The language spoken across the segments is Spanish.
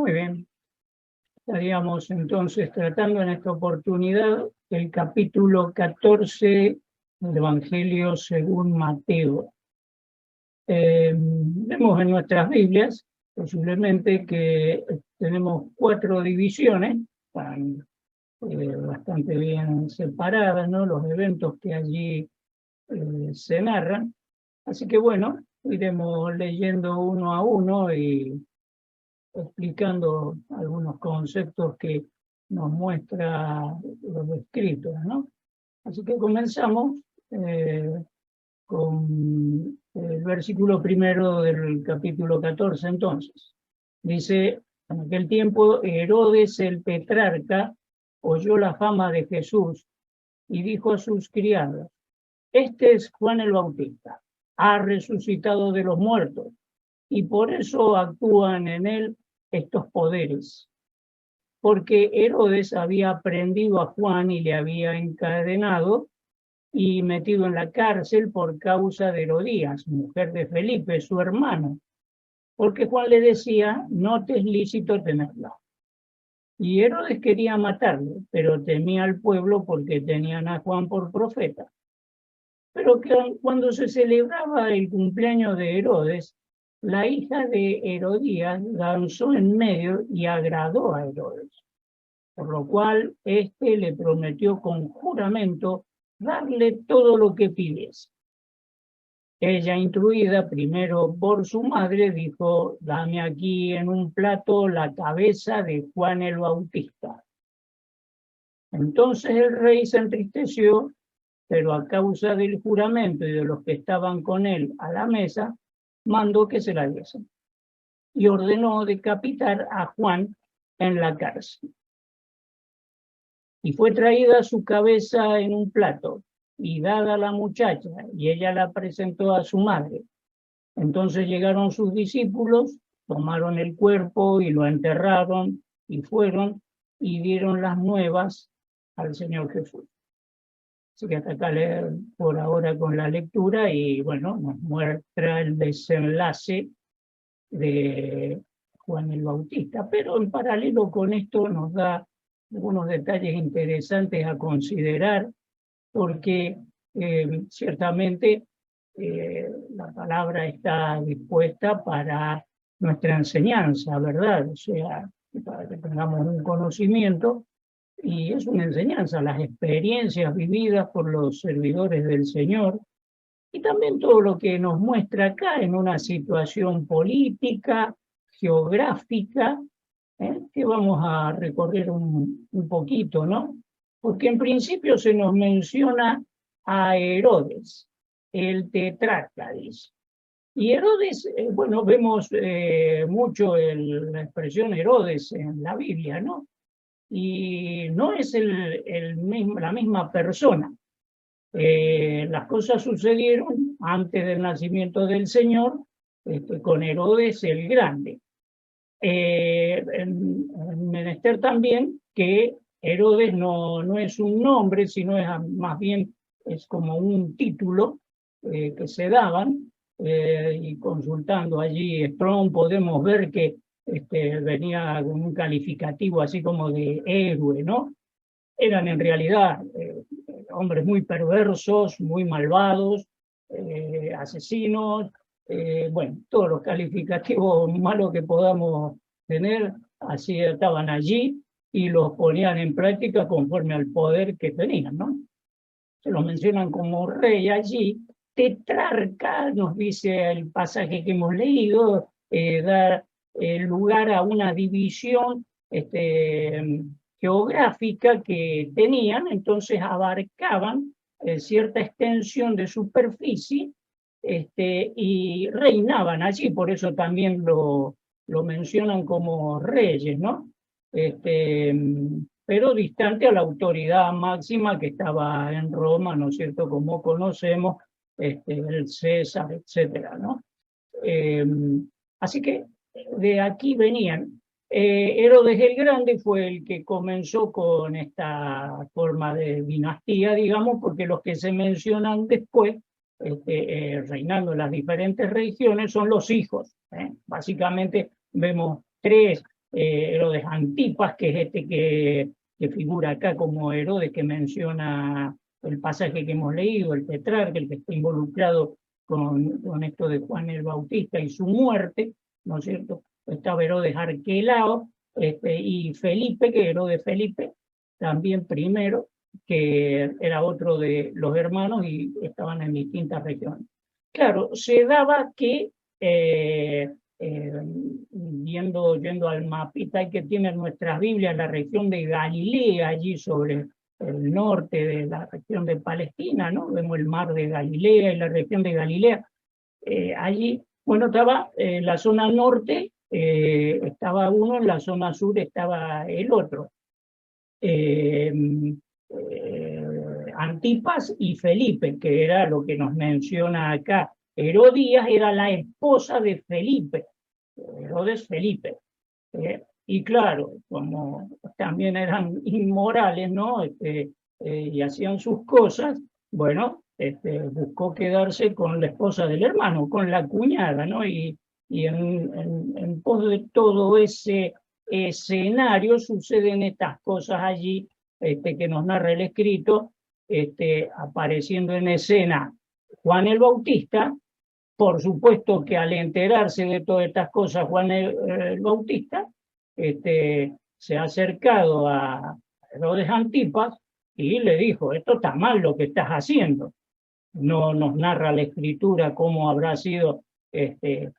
Muy bien. Estaríamos entonces tratando en esta oportunidad el capítulo 14 del Evangelio según Mateo. Vemos en nuestras Biblias, posiblemente, que tenemos 4 divisiones, están bastante bien separadas, ¿no?, los eventos que allí se narran. Así que bueno, iremos leyendo uno a uno y explicando algunos conceptos que nos muestra los escritos, ¿no? Así que comenzamos con el versículo primero del capítulo 14 entonces. Dice: en aquel tiempo Herodes el tetrarca oyó la fama de Jesús y dijo a sus criados: este es Juan el Bautista, ha resucitado de los muertos, y por eso actúan en él estos poderes. Porque Herodes había prendido a Juan y le había encadenado y metido en la cárcel por causa de Herodías, mujer de Felipe, su hermano, porque Juan le decía: no te es lícito tenerla. Y Herodes quería matarlo, pero temía al pueblo porque tenían a Juan por profeta. Pero cuando se celebraba el cumpleaños de Herodes, la hija de Herodías danzó en medio y agradó a Herodes, por lo cual éste le prometió con juramento darle todo lo que pidiese. Ella, instruida primero por su madre, dijo: dame aquí en un plato la cabeza de Juan el Bautista. Entonces el rey se entristeció, pero a causa del juramento y de los que estaban con él a la mesa, mandó que se la diesen, y ordenó decapitar a Juan en la cárcel. Y fue traída su cabeza en un plato, y dada a la muchacha, y ella la presentó a su madre. Entonces llegaron sus discípulos, tomaron el cuerpo y lo enterraron, y fueron y dieron las nuevas al Señor Jesús. Así que hasta acá leer por ahora con la lectura, y bueno, nos muestra el desenlace de Juan el Bautista, pero en paralelo con esto nos da algunos detalles interesantes a considerar, porque ciertamente la palabra está dispuesta para nuestra enseñanza, ¿verdad? O sea, para que tengamos un conocimiento, y es una enseñanza, las experiencias vividas por los servidores del Señor, y también todo lo que nos muestra acá en una situación política, geográfica, que vamos a recorrer un poquito, ¿no? Porque en principio se nos menciona a Herodes, el tetrarca, dice. Y Herodes, bueno, vemos mucho la expresión Herodes en la Biblia, ¿no? Y no es la misma persona. Las cosas sucedieron antes del nacimiento del Señor, con Herodes el Grande. En menester también que Herodes no es un nombre, sino más bien es como un título que se daban, y consultando allí Strong podemos ver que venía con un calificativo así como de héroe, ¿no? Eran en realidad hombres muy perversos, muy malvados, asesinos, bueno, todos los calificativos malos que podamos tener, así estaban allí y los ponían en práctica conforme al poder que tenían, ¿no? Se los mencionan como rey allí. Tetrarca, nos dice el pasaje que hemos leído, da lugar a una división geográfica que tenían, entonces abarcaban cierta extensión de superficie, y reinaban allí, por eso también lo mencionan como reyes, ¿no? Pero distante a la autoridad máxima que estaba en Roma, ¿no es cierto?, como conocemos, el César, etcétera, ¿no? Así que de aquí venían. Herodes el Grande fue el que comenzó con esta forma de dinastía, digamos, porque los que se mencionan después, reinando en las diferentes regiones, son los hijos. Básicamente vemos 3 Herodes Antipas, que es este que figura acá como Herodes, que menciona el pasaje que hemos leído, el tetrarca, el que está involucrado con esto de Juan el Bautista y su muerte, ¿no es cierto? Estaba Herodes Arquelao, y Felipe, que Herodes Felipe, también primero, que era otro de los hermanos y estaban en distintas regiones. Claro, se daba que, yendo al mapita que tiene nuestras Biblias, la región de Galilea, allí sobre el norte de la región de Palestina, ¿no? Vemos el mar de Galilea y la región de Galilea. Allí, bueno, estaba la zona norte, estaba uno, en la zona sur estaba el otro. Antipas y Felipe, que era lo que nos menciona acá. Herodías era la esposa de Felipe, Herodes Felipe. Y claro, como también eran inmorales, ¿no? Y hacían sus cosas, bueno, buscó quedarse con la esposa del hermano, con la cuñada, ¿no? Y en pos de todo ese escenario suceden estas cosas allí, que nos narra el escrito, apareciendo en escena Juan el Bautista. Por supuesto que al enterarse de todas estas cosas, Juan el Bautista se ha acercado a Herodes Antipas y le dijo: esto está mal lo que estás haciendo. No nos narra la escritura cómo habrá sido este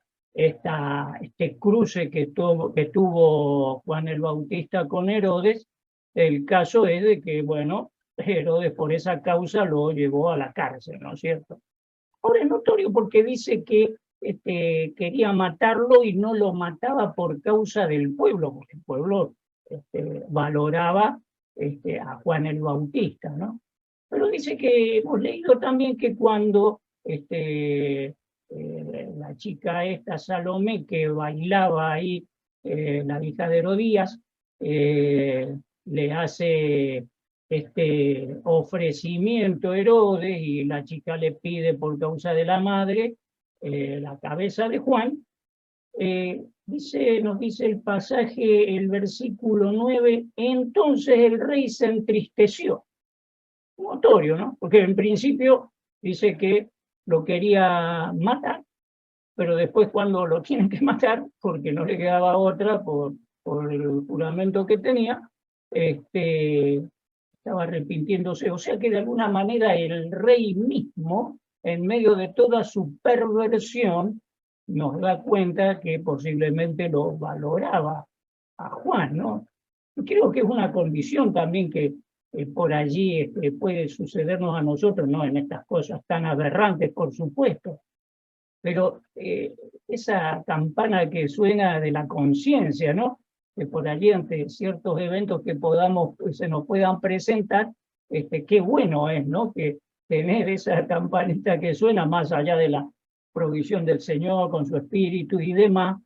cruce que tuvo Juan el Bautista con Herodes. El caso es de que, bueno, Herodes por esa causa lo llevó a la cárcel, ¿no es cierto? Ahora es notorio porque dice que quería matarlo y no lo mataba por causa del pueblo, porque el pueblo valoraba a Juan el Bautista, ¿no? Pero dice que hemos leído también que cuando la chica esta, Salomé, que bailaba ahí, la hija de Herodías, le hace ofrecimiento a Herodes y la chica le pide por causa de la madre la cabeza de Juan. Nos dice el pasaje, el versículo 9, entonces el rey se entristeció. Notorio, ¿no? Porque en principio dice que lo quería matar, pero después cuando lo tienen que matar, porque no le quedaba otra por el juramento que tenía, estaba arrepintiéndose. O sea que de alguna manera el rey mismo, en medio de toda su perversión, nos da cuenta que posiblemente lo valoraba a Juan, ¿no? Creo que es una condición también que por allí puede sucedernos a nosotros, no en estas cosas tan aberrantes, por supuesto, pero esa campana que suena de la conciencia, ¿no? Que por allí ante ciertos eventos que se nos puedan presentar, qué bueno es, ¿no? Que tener esa campanita que suena más allá de la provisión del Señor con su espíritu y demás,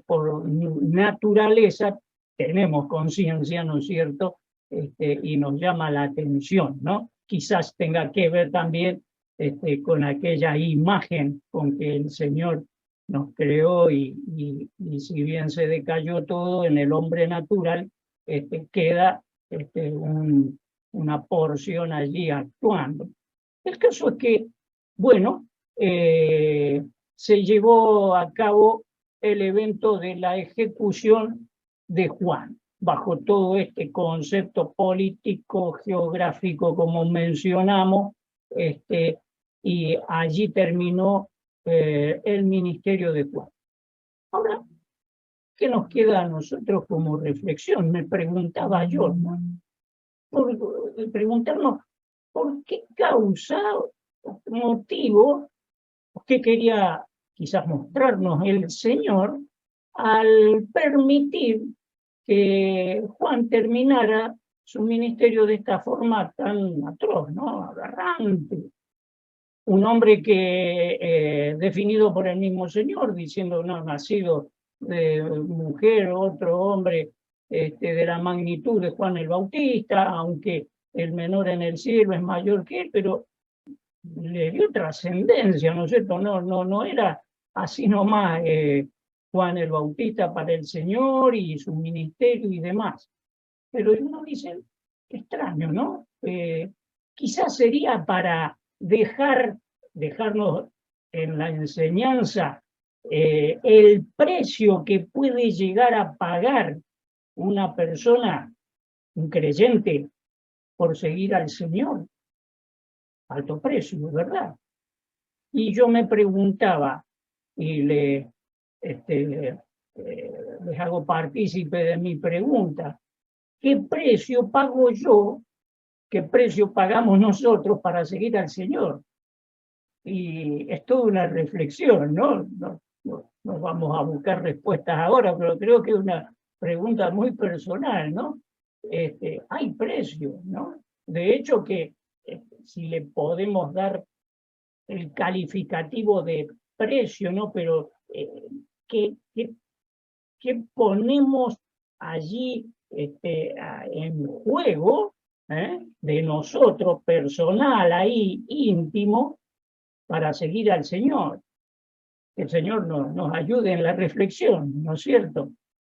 por naturaleza tenemos conciencia, ¿no es cierto? Y nos llama la atención, ¿no? Quizás tenga que ver también con aquella imagen con que el Señor nos creó y si bien se decayó todo en el hombre natural, queda una porción allí actuando. El caso es que, bueno, se llevó a cabo el evento de la ejecución de Juan, bajo todo este concepto político, geográfico, como mencionamos, y allí terminó el ministerio de Juan. Ahora, ¿qué nos queda a nosotros como reflexión? Me preguntaba yo, ¿no? Preguntarnos por qué causa, motivo, qué quería quizás mostrarnos el Señor al permitir que Juan terminara su ministerio de esta forma tan atroz, ¿no? Aberrante. Un hombre que, definido por el mismo Señor, diciendo, no, nacido de mujer, otro hombre de la magnitud de Juan el Bautista, aunque el menor en el cielo es mayor que él, pero le dio trascendencia, ¿no es cierto? No era así nomás Juan el Bautista para el Señor y su ministerio y demás. Pero uno dice, qué extraño, ¿no? Quizás sería para dejarnos en la enseñanza el precio que puede llegar a pagar una persona, un creyente, por seguir al Señor. Alto precio, ¿verdad? Y yo me preguntaba, y les hago partícipe de mi pregunta, ¿qué precio pago yo? ¿Qué precio pagamos nosotros para seguir al Señor? Y es toda una reflexión, ¿no? No vamos a buscar respuestas ahora, pero creo que es una pregunta muy personal, ¿no? Hay precio, ¿no? De hecho que si le podemos dar el calificativo de precio, ¿no? Pero ¿qué ponemos allí en juego de nosotros, personal, ahí, íntimo, para seguir al Señor? Que el Señor nos ayude en la reflexión, ¿no es cierto?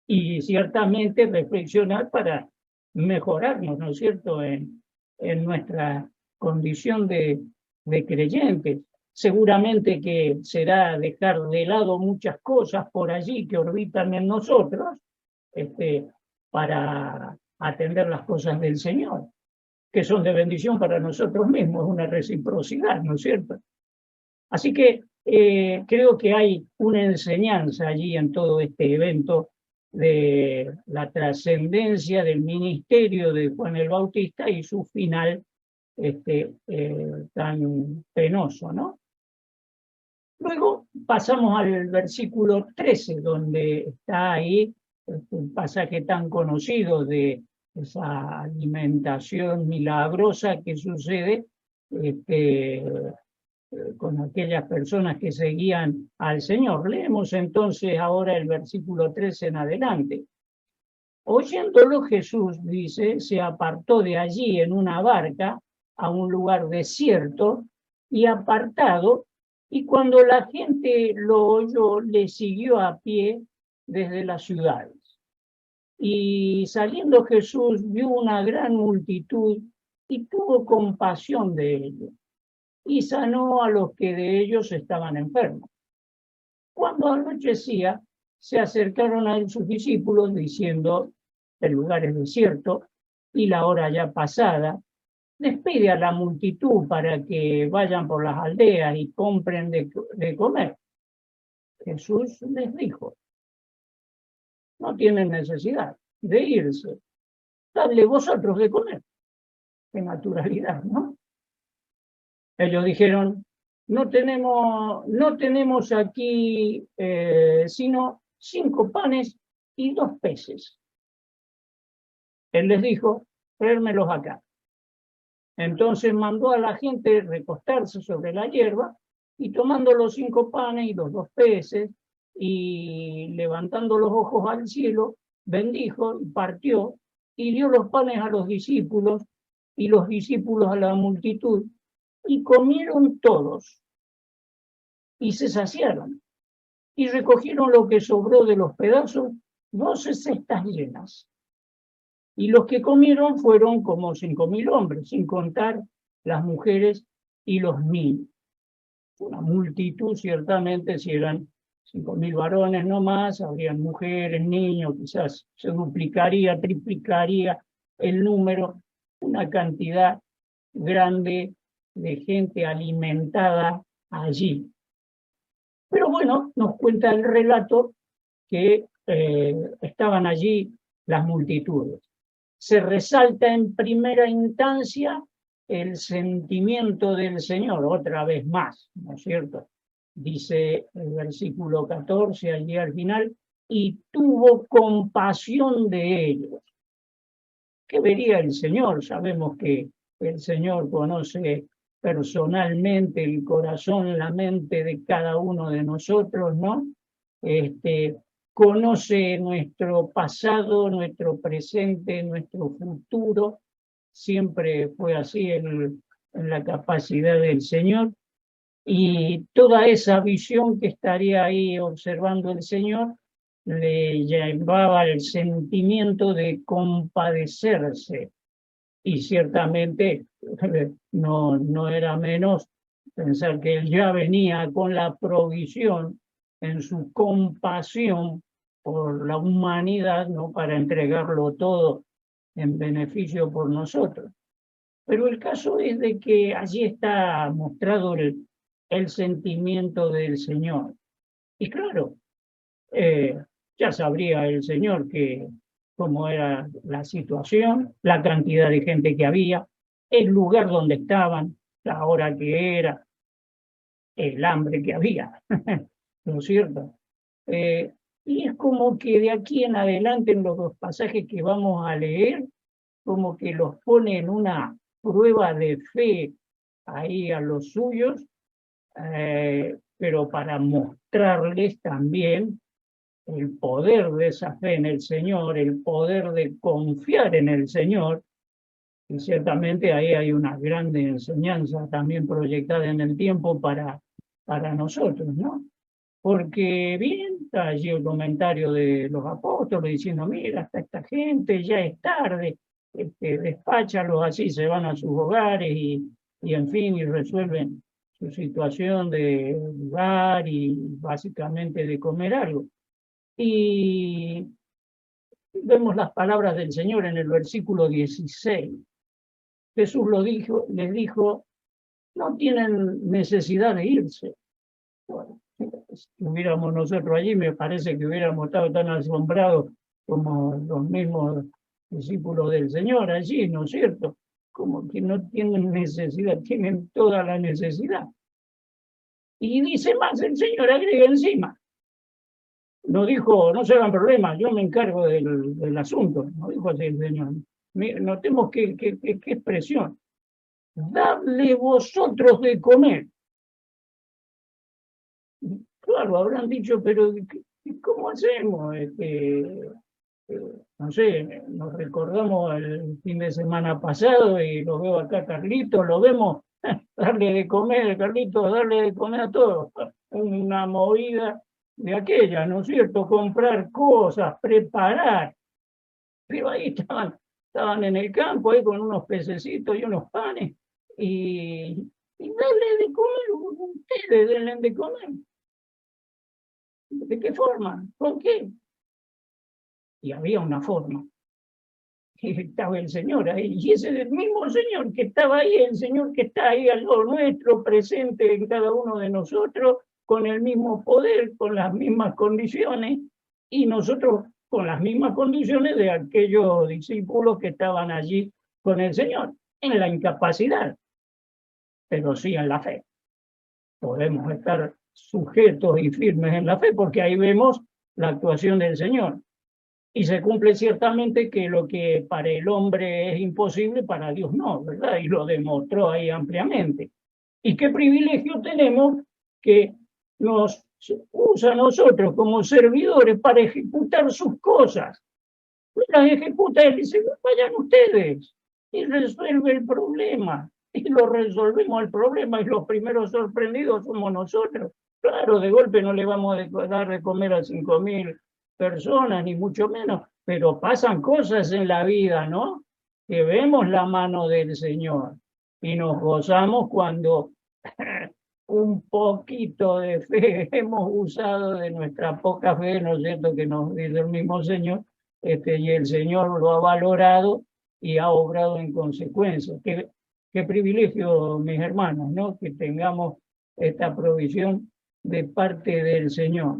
Y ciertamente reflexionar para mejorarnos, ¿no es cierto?, en nuestra condición de creyentes. Seguramente que será dejar de lado muchas cosas por allí que orbitan en nosotros para atender las cosas del Señor, que son de bendición para nosotros mismos, una reciprocidad, ¿no es cierto? Así que creo que hay una enseñanza allí en todo este evento de la trascendencia del ministerio de Juan el Bautista y su final tan penoso, ¿no? Luego pasamos al versículo 13, donde está ahí un pasaje tan conocido de esa alimentación milagrosa que sucede con aquellas personas que seguían al Señor. Leemos entonces ahora el versículo 13 en adelante. Oyéndolo Jesús, dice, se apartó de allí en una barca a un lugar desierto y apartado, y cuando la gente lo oyó, le siguió a pie desde las ciudades. Y saliendo Jesús vio una gran multitud y tuvo compasión de ellos, y sanó a los que de ellos estaban enfermos. Cuando anochecía, se acercaron a él sus discípulos, diciendo, el lugar es desierto, y la hora ya pasada, despide a la multitud para que vayan por las aldeas y compren de comer. Jesús les dijo, no tienen necesidad de irse, dadle vosotros de comer. Qué naturalidad, ¿no? Ellos dijeron, no tenemos aquí sino 5 panes y 2 peces. Él les dijo, tráermelos acá. Entonces mandó a la gente recostarse sobre la hierba y tomando los 5 panes y los 2 peces y levantando los ojos al cielo, bendijo y partió y dio los panes a los discípulos y los discípulos a la multitud. Y comieron todos, y se saciaron, y recogieron lo que sobró de los pedazos, 12 cestas llenas. Y los que comieron fueron como 5.000 hombres, sin contar las mujeres y los niños. Una multitud, ciertamente, si eran 5.000 varones no más, habrían mujeres, niños, quizás se duplicaría, triplicaría el número, una cantidad grande de gente alimentada allí. Pero bueno, nos cuenta el relato que estaban allí las multitudes. Se resalta en primera instancia el sentimiento del Señor, otra vez más, ¿no es cierto? Dice el versículo 14, allí al final, y tuvo compasión de ellos. ¿Qué vería el Señor? Sabemos que el Señor conoce personalmente el corazón, la mente de cada uno de nosotros, ¿no? Conoce nuestro pasado, nuestro presente, nuestro futuro. Siempre fue así en la capacidad del Señor. Y toda esa visión que estaría ahí observando el Señor le llevaba el sentimiento de compadecerse, y ciertamente no era menos pensar que él ya venía con la provisión en su compasión por la humanidad, ¿no?, para entregarlo todo en beneficio por nosotros. Pero el caso es de que allí está mostrado el sentimiento del Señor. Y claro, ya sabría el Señor cómo era la situación, la cantidad de gente que había, el lugar donde estaban, la hora que era, el hambre que había, ¿no es cierto? Y es como que de aquí en adelante, en los dos pasajes que vamos a leer, como que los pone en una prueba de fe ahí a los suyos, pero para mostrarles también el poder de esa fe en el Señor, el poder de confiar en el Señor, y ciertamente ahí hay una grande enseñanza también proyectada en el tiempo para nosotros, ¿no? Porque bien, está allí el comentario de los apóstoles diciendo, mira, hasta esta gente ya es tarde, despáchalos así, se van a sus hogares y en fin, y resuelven su situación de lugar y básicamente de comer algo. Y vemos las palabras del Señor en el versículo 16. Jesús les dijo, no tienen necesidad de irse. Bueno, si estuviéramos nosotros allí, me parece que hubiéramos estado tan asombrados como los mismos discípulos del Señor allí, ¿no es cierto? Como que no tienen necesidad, tienen toda la necesidad. Y dice más, el Señor agrega encima. No dijo, no se hagan problemas, yo me encargo del asunto, no dijo así el Señor. Notemos qué expresión. Dadle vosotros de comer. Claro, habrán dicho, pero ¿cómo hacemos? No sé, nos recordamos el fin de semana pasado y lo veo acá Carlito, lo vemos, darle de comer, Carlito, darle de comer a todos. Una movida de aquella, ¿no es cierto? Comprar cosas, preparar. Pero ahí estaban en el campo, ahí con unos pececitos y unos panes, y darle de comer, ustedes denle de comer. ¿De qué forma? ¿Con qué? Y había una forma. Y estaba el Señor ahí, y ese es el mismo Señor que estaba ahí, el Señor que está ahí al lado nuestro, presente en cada uno de nosotros, con el mismo poder, con las mismas condiciones, y nosotros con las mismas condiciones de aquellos discípulos que estaban allí con el Señor, en la incapacidad, pero sí en la fe. Podemos estar sujetos y firmes en la fe, porque ahí vemos la actuación del Señor. Y se cumple ciertamente que lo que para el hombre es imposible, para Dios no, ¿verdad? Y lo demostró ahí ampliamente. Y qué privilegio tenemos que nos usa a nosotros como servidores para ejecutar sus cosas. Las ejecuta él y dice, vayan ustedes, y resuelve el problema. Y lo resolvemos el problema, y los primeros sorprendidos somos nosotros. Claro, de golpe no le vamos a dar de comer a 5.000 personas, ni mucho menos, pero pasan cosas en la vida, ¿no? Que vemos la mano del Señor y nos gozamos cuando un poquito de fe hemos usado de nuestra poca fe, ¿no es cierto?, que nos dice el mismo Señor, y el Señor lo ha valorado y ha obrado en consecuencia. Qué privilegio, mis hermanos, ¿no?, que tengamos esta provisión de parte del Señor.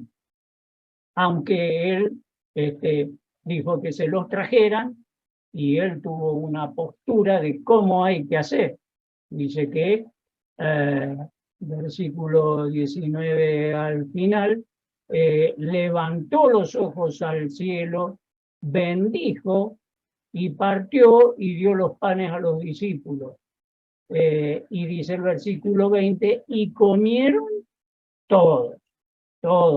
Aunque Él dijo que se los trajeran, y Él tuvo una postura de cómo hay que hacer. Dice que, versículo 19 al final, levantó los ojos al cielo, bendijo y partió y dio los panes a los discípulos. Y dice el versículo 20, y comieron todos,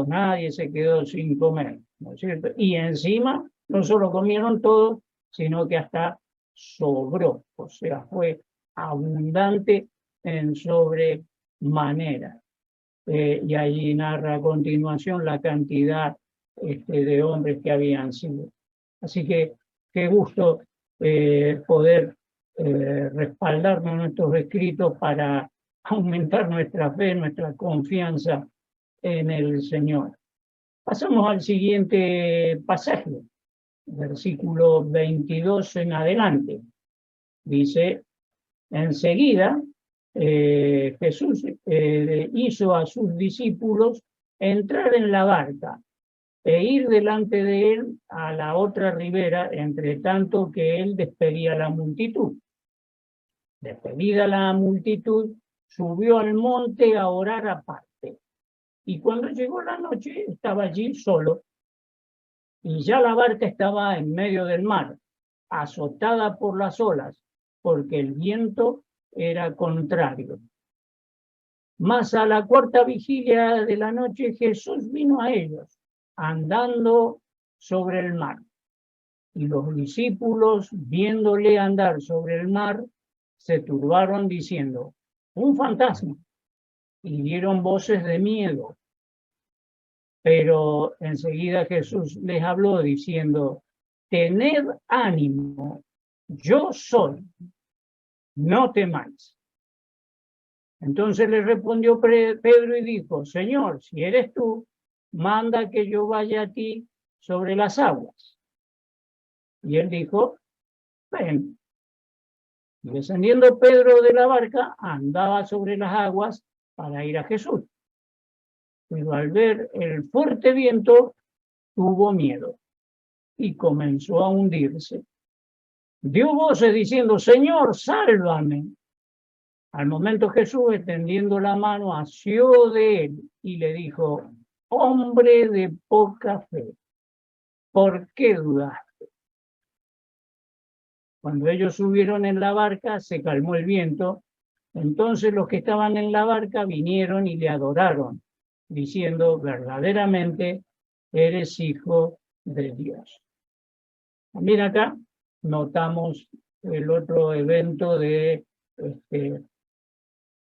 nadie se quedó sin comer, ¿no es cierto? Y encima no solo comieron todos, sino que hasta sobró, o sea, fue abundante en sobremanera. Y allí narra a continuación la cantidad de hombres que habían sido. Así que qué gusto poder respaldarnos en nuestros escritos para aumentar nuestra fe, nuestra confianza en el Señor. Pasamos al siguiente pasaje, versículo 22 en adelante. Dice, enseguida Jesús hizo a sus discípulos entrar en la barca e ir delante de él a la otra ribera, entre tanto que él despedía a la multitud. Despedida la multitud, subió al monte a orar aparte. Y cuando llegó la noche, estaba allí solo. Y ya la barca estaba en medio del mar, azotada por las olas, porque el viento era contrario. Mas a la cuarta vigilia de la noche, Jesús vino a ellos, andando sobre el mar. Y los discípulos, viéndole andar sobre el mar, se turbaron diciendo, un fantasma, y dieron voces de miedo. Pero enseguida Jesús les habló diciendo, tened ánimo, yo soy, no temáis. Entonces le respondió Pedro y dijo, Señor, si eres tú, manda que yo vaya a ti sobre las aguas. Y él dijo, ven. Y descendiendo Pedro de la barca, andaba sobre las aguas para ir a Jesús. Pero al ver el fuerte viento, tuvo miedo y comenzó a hundirse. Dio voces diciendo, Señor, sálvame. Al momento Jesús, extendiendo la mano, asió de él y le dijo, hombre de poca fe, ¿por qué dudaste? Cuando ellos subieron en la barca, se calmó el viento. Entonces los que estaban en la barca vinieron y le adoraron, diciendo, verdaderamente eres hijo de Dios. También acá notamos el otro evento de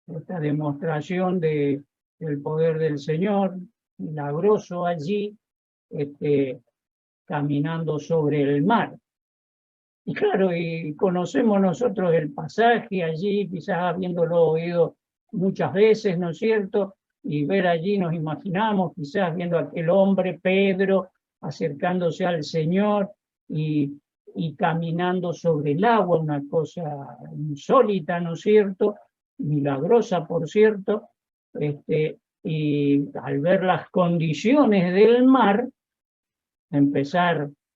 esta demostración del poder del Señor, milagroso allí, caminando sobre el mar. Y claro, y conocemos nosotros el pasaje allí, quizás habiéndolo oído muchas veces, ¿no es cierto? Y ver allí nos imaginamos, quizás viendo a aquel hombre, Pedro, acercándose al Señor y caminando sobre el agua, una cosa insólita, ¿no es cierto? Milagrosa, por cierto. Y al ver las condiciones del mar,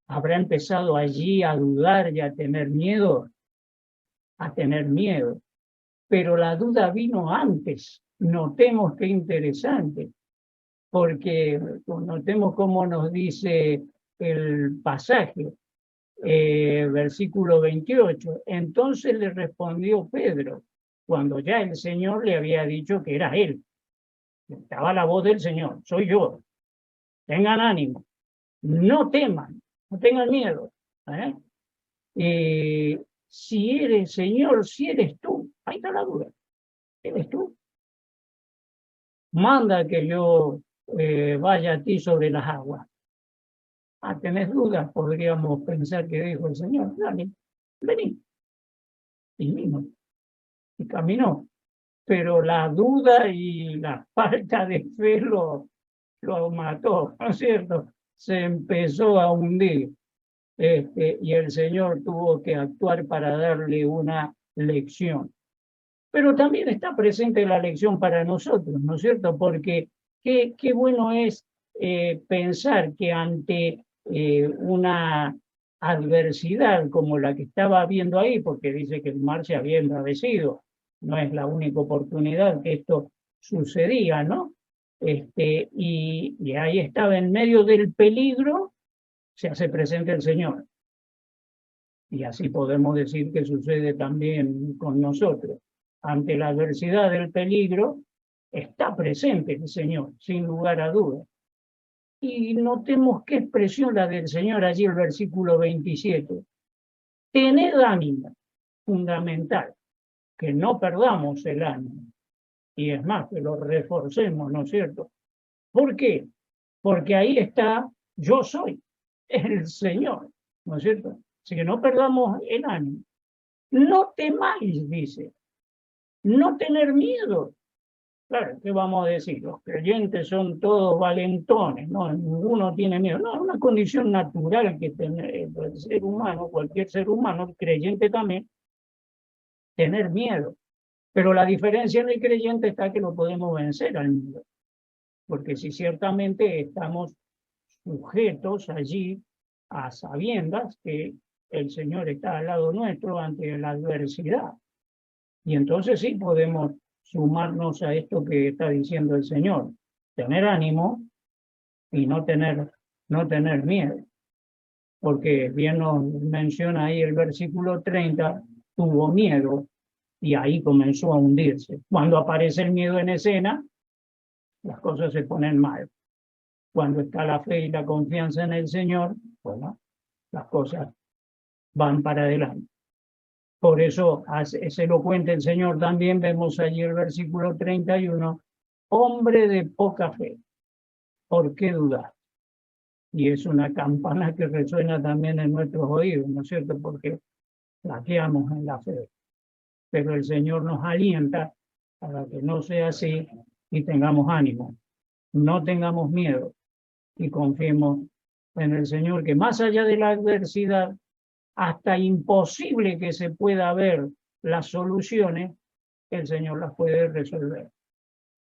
habrá empezado allí a dudar y a tener miedo, pero la duda vino antes. Notemos qué interesante, porque notemos cómo nos dice el pasaje, versículo 28. Entonces le respondió Pedro, cuando ya el Señor le había dicho que era él. Estaba la voz del Señor, soy yo. Tengan ánimo, no teman, no tengan miedo. Si eres Señor, si eres tú, ahí está la duda. ¿Eres tú? Manda que yo vaya a ti sobre las aguas. ¿Tenés dudas? Podríamos pensar que dijo el Señor, dale, vení. Y vino, y caminó. Pero la duda y la falta de fe lo mató, ¿no es cierto? Se empezó a hundir. Y el Señor tuvo que actuar para darle una lección. Pero también está presente la lección para nosotros, ¿no es cierto? Porque qué bueno es pensar que ante una adversidad como la que estaba habiendo ahí, porque dice que el mar se había embravecido, no es la única oportunidad que esto sucedía, ¿no? Y ahí estaba en medio del peligro, se hace presente el Señor. Y así podemos decir que sucede también con nosotros. Ante la adversidad del peligro, está presente el Señor, sin lugar a dudas. Y notemos qué expresión la del Señor allí, el versículo 27. Tened ánimo, fundamental, que no perdamos el ánimo. Y es más, que lo reforcemos, ¿no es cierto? ¿Por qué? Porque ahí está Yo soy el Señor, ¿no es cierto? Así que no perdamos el ánimo. No temáis, dice. No tener miedo. Claro, ¿qué vamos a decir? Los creyentes son todos valentones, ¿no? Ninguno tiene miedo. No, es una condición natural que tiene el ser humano, cualquier ser humano, creyente también, tener miedo. Pero la diferencia en el creyente está que lo podemos vencer al miedo. Porque si ciertamente estamos sujetos allí a sabiendas que el Señor está al lado nuestro ante la adversidad. Y entonces sí podemos sumarnos a esto que está diciendo el Señor, tener ánimo y no tener miedo. Porque bien nos menciona ahí el versículo 30, tuvo miedo y ahí comenzó a hundirse. Cuando aparece el miedo en escena, las cosas se ponen mal. Cuando está la fe y la confianza en el Señor, bueno, las cosas van para adelante. Por eso es elocuente el Señor también, vemos allí el versículo 31, hombre de poca fe, ¿por qué dudar? Y es una campana que resuena también en nuestros oídos, ¿no es cierto? Porque flaqueamos en la fe. Pero el Señor nos alienta para que no sea así y tengamos ánimo, no tengamos miedo y confiemos en el Señor, que más allá de la adversidad, hasta imposible que se pueda ver las soluciones, el Señor las puede resolver.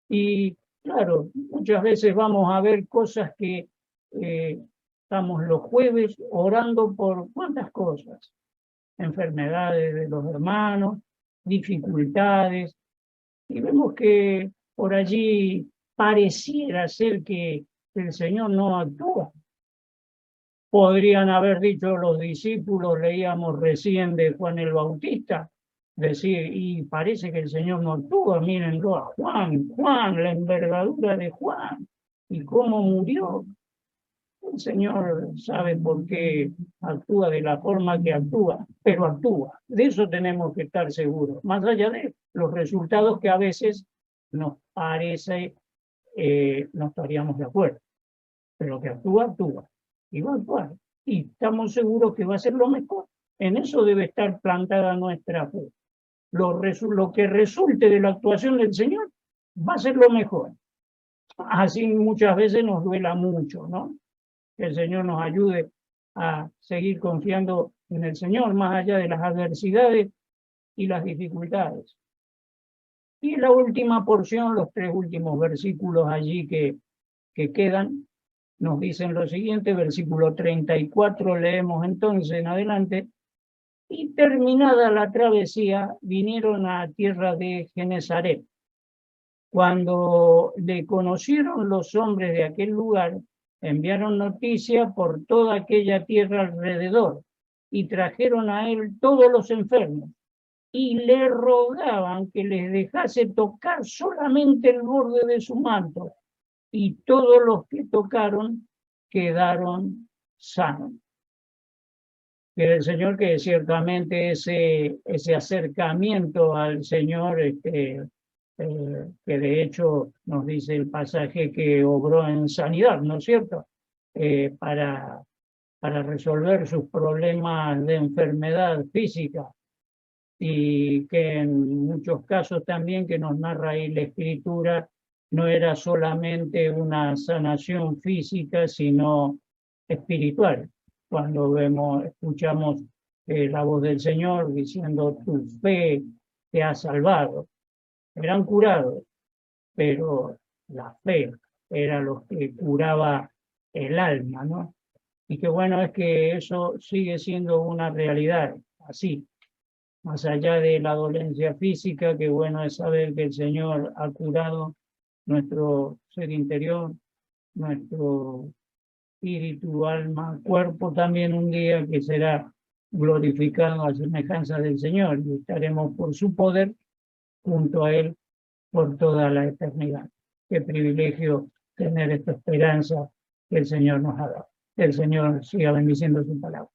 Y claro, muchas veces vamos a ver cosas que estamos los jueves orando por cuántas cosas, enfermedades de los hermanos, dificultades, y vemos que por allí pareciera ser que el Señor no actúa. Podrían haber dicho los discípulos, leíamos recién de Juan el Bautista, decir, y parece que el Señor no actúa, mírenlo a Juan, la envergadura de Juan, y cómo murió. El Señor sabe por qué actúa de la forma que actúa, pero actúa. De eso tenemos que estar seguros, más allá de los resultados que a veces nos parece, no estaríamos de acuerdo, pero que actúa, actúa. Y va a actuar. Y estamos seguros que va a ser lo mejor. En eso debe estar plantada nuestra fe. Lo que resulte de la actuación del Señor va a ser lo mejor. Así muchas veces nos duela mucho, ¿no? Que el Señor nos ayude a seguir confiando en el Señor, más allá de las adversidades y las dificultades. Y la última porción, los 3 últimos versículos allí que quedan, nos dicen lo siguiente, versículo 34, leemos entonces en adelante, y terminada la travesía, vinieron a tierra de Genesaret. Cuando le conocieron los hombres de aquel lugar, enviaron noticia por toda aquella tierra alrededor, y trajeron a él todos los enfermos, y le rogaban que les dejase tocar solamente el borde de su manto, y todos los que tocaron quedaron sanos. Que el Señor, que ciertamente ese acercamiento al Señor, que de hecho nos dice el pasaje que obró en sanidad, ¿no es cierto? Para resolver sus problemas de enfermedad física, y que en muchos casos también que nos narra ahí la Escritura, no era solamente una sanación física, sino espiritual. Cuando escuchamos la voz del Señor diciendo, tu fe te ha salvado. Eran curados, pero la fe era lo que curaba el alma, ¿no? Y qué bueno es que eso sigue siendo una realidad, así. Más allá de la dolencia física, qué bueno es saber que el Señor ha curado nuestro ser interior, nuestro espíritu, alma, cuerpo también un día que será glorificado a semejanza del Señor y estaremos por su poder junto a Él por toda la eternidad. Qué privilegio tener esta esperanza que el Señor nos ha dado. Que el Señor siga bendiciendo su palabra.